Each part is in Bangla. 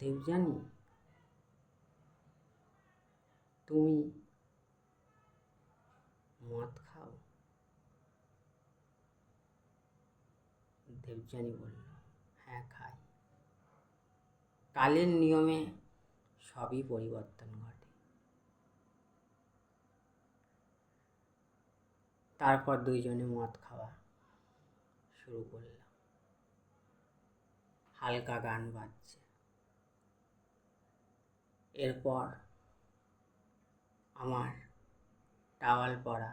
দেবযানী, তুমি মদ খাও? দেবযানী বলল, হ্যাঁ খাই। কালের নিয়মে সবই পরিবর্তন ঘটে। তারপর দুইজনে মদ খাওয়া শুরু করলাম। হালকা গান বাজছে। এরপর আমার টাওয়াল পরা,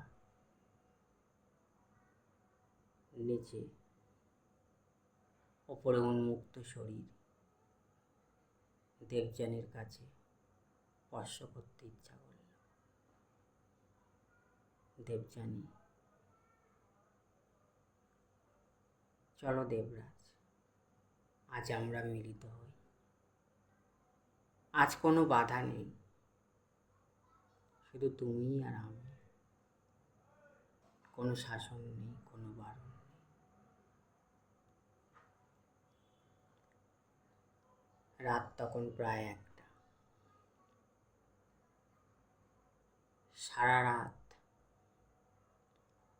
নিচে ওপরে উন্মুক্ত শরীর দেবযানীর কাছে স্পর্শ করতে ইচ্ছা করল। দেবযানী, চলো দেবরাজ, আজ আমরা মিলিত হই। আজ কোনো বাধা নেই, শুধু তুমি আর আমি। কোনো শাসন নেই, কোনো বারণ নেই। রাত তখন প্রায় 1টা। সারা রাত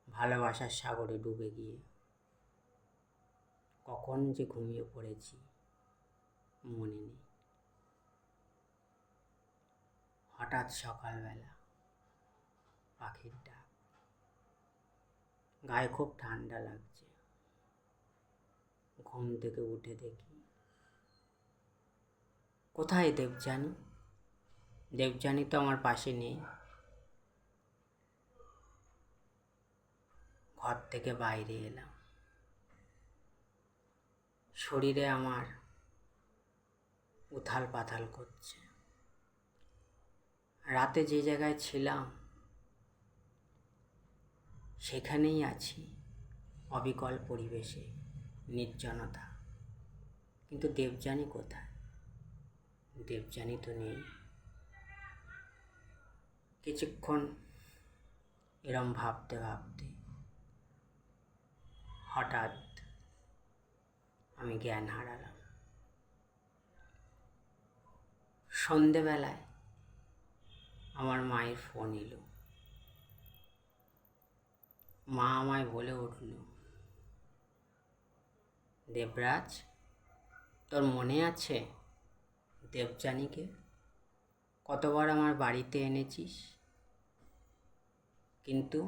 ভালোবাসার সাগরে ডুবে গিয়ে কখন যে ঘুমিয়ে পড়েছি মনে নেই। হঠাৎ সকালবেলা পাখির ডাক। গায়ে খুব ঠান্ডা লাগছে। ঘুম থেকে উঠে দেখি, কোথায় দেবযানী? দেবযানী তো আমার পাশে নেই। ঘর থেকে বাইরে এলাম। শরীরে আমার উথাল পাথাল করছে। রাতে যে জায়গায় ছিলাম সেখানেই আছি, অবিকল পরিবেশে, নির্জনতা। কিন্তু দেবযানী কোথায়? দেবযানী তো নেই। কিছুক্ষণ এরম ভাবতে ভাবতে হঠাৎ আমি জ্ঞান হারালাম। সন্ধেবেলায় আমার মায়ের ফোন এলো। মা আমায় বলে উঠল, দেবরাজ, তোর মনে আছে দেবযানীকে কতবার আমার বাড়িতে এনেছিস, কিন্তু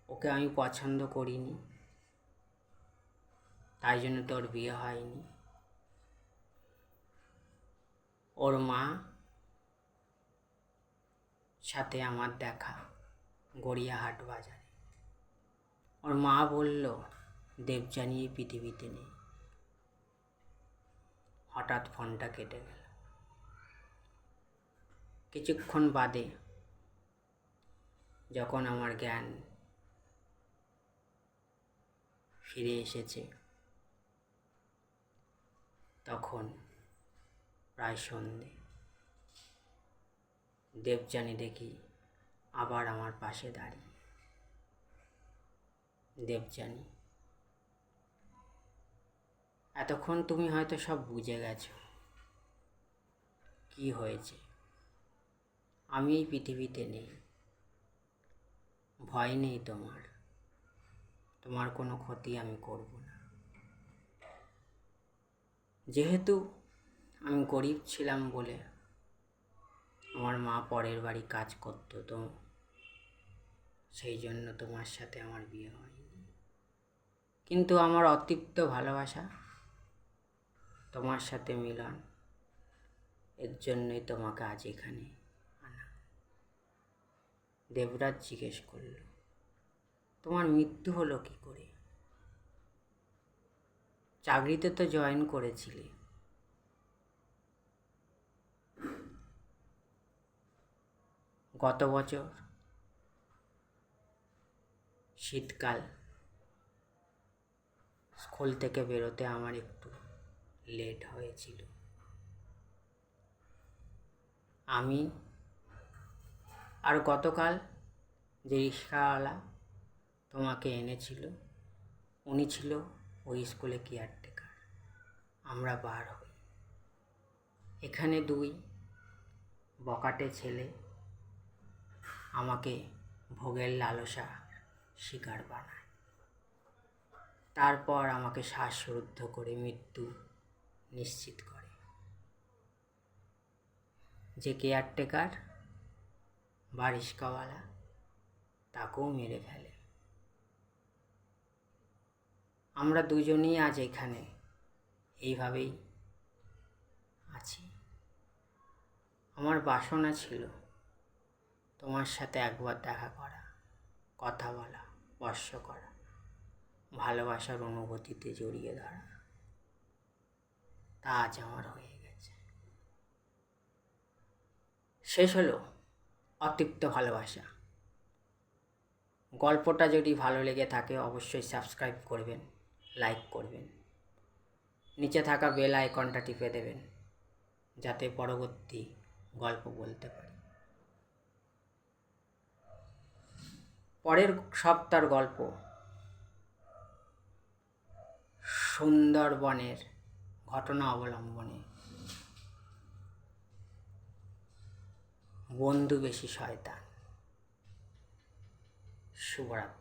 ওকে আমি পছন্দ করিনি, তাই জন্য তোর বিয়ে হয়নি। ওর মা সাথে আমার দেখা গড়িয়াহাট বাজারে। ওর মা বলল, দেবযানী এই পৃথিবীতে নেই। হঠাৎ ফোনটা কেটে গেল। কিছুক্ষণ বাদে যখন আমার জ্ঞান ফিরে এসেছে তখন প্রায় সন্ধে। দেবযানী দেখি আবার আমার পাশে দাঁড়িয়ে। দেবযানী, এতক্ষণ তুমি হয়তো সব বুঝে গেছো কি হয়েছে। আমি এই পৃথিবীতে নেই। ভয় নেই তোমার, তোমার কোনো ক্ষতি আমি করব না। যেহেতু আমি গরিব ছিলাম বলে আমার মা পরের বাড়ি কাজ করতো, তো সেই জন্য তোমার সাথে আমার বিয়ে হয়নি। কিন্তু আমার অতৃপ্ত ভালোবাসা, তোমার সাথে মিলন, এর জন্যই তোমাকে আজ এখানে আনা। দেবরাজ জিজ্ঞেস করল, তোমার মৃত্যু হলো কি করে? চাকরিতে তো জয়েন করেছিলে। গত বছর শীতকাল, স্কুল থেকে বেরোতে আমার একটু লেট হয়েছিল। আমি আর গতকাল যে রিক্সাওয়ালা তোমাকে এনেছিল, উনি ছিল ওই স্কুলে কেয়ারটেকার। আমরা বার হই। এখানে দুই বকাটে ছেলে আমাকে ভোগের লালসা শিকার বানায়, তারপর আমাকে শ্বাসরুদ্ধ করে মৃত্যু নিশ্চিত করে। যে কেয়ারটেকার বা রিস্কাওয়ালা তাকেও মেরে ফেলে। আমরা দুজনেই আজ এখানে এইভাবেই আছি। আমার বাসনা ছিল তোমার সাথে একবার দেখা করা, কথা বলা, স্পর্শ করা, ভালোবাসার অনুভূতিতে জড়িয়ে ধরা। তা আজ আমার হয়ে গেছে। শেষ হলো অতৃপ্ত ভালোবাসা। গল্পটা যদি ভালো লেগে থাকে অবশ্যই সাবস্ক্রাইব করবেন, লাইক করবেন, নিচে থাকা বেল আইকনটা টিপে দেবেন যাতে পরবর্তী গল্প বলতে পারি। পরের সপ্তাহের গল্প সুন্দরবনের ঘটনা অবলম্বনে। বন্ধু বেশি শয়তান। শুভরাত্রি।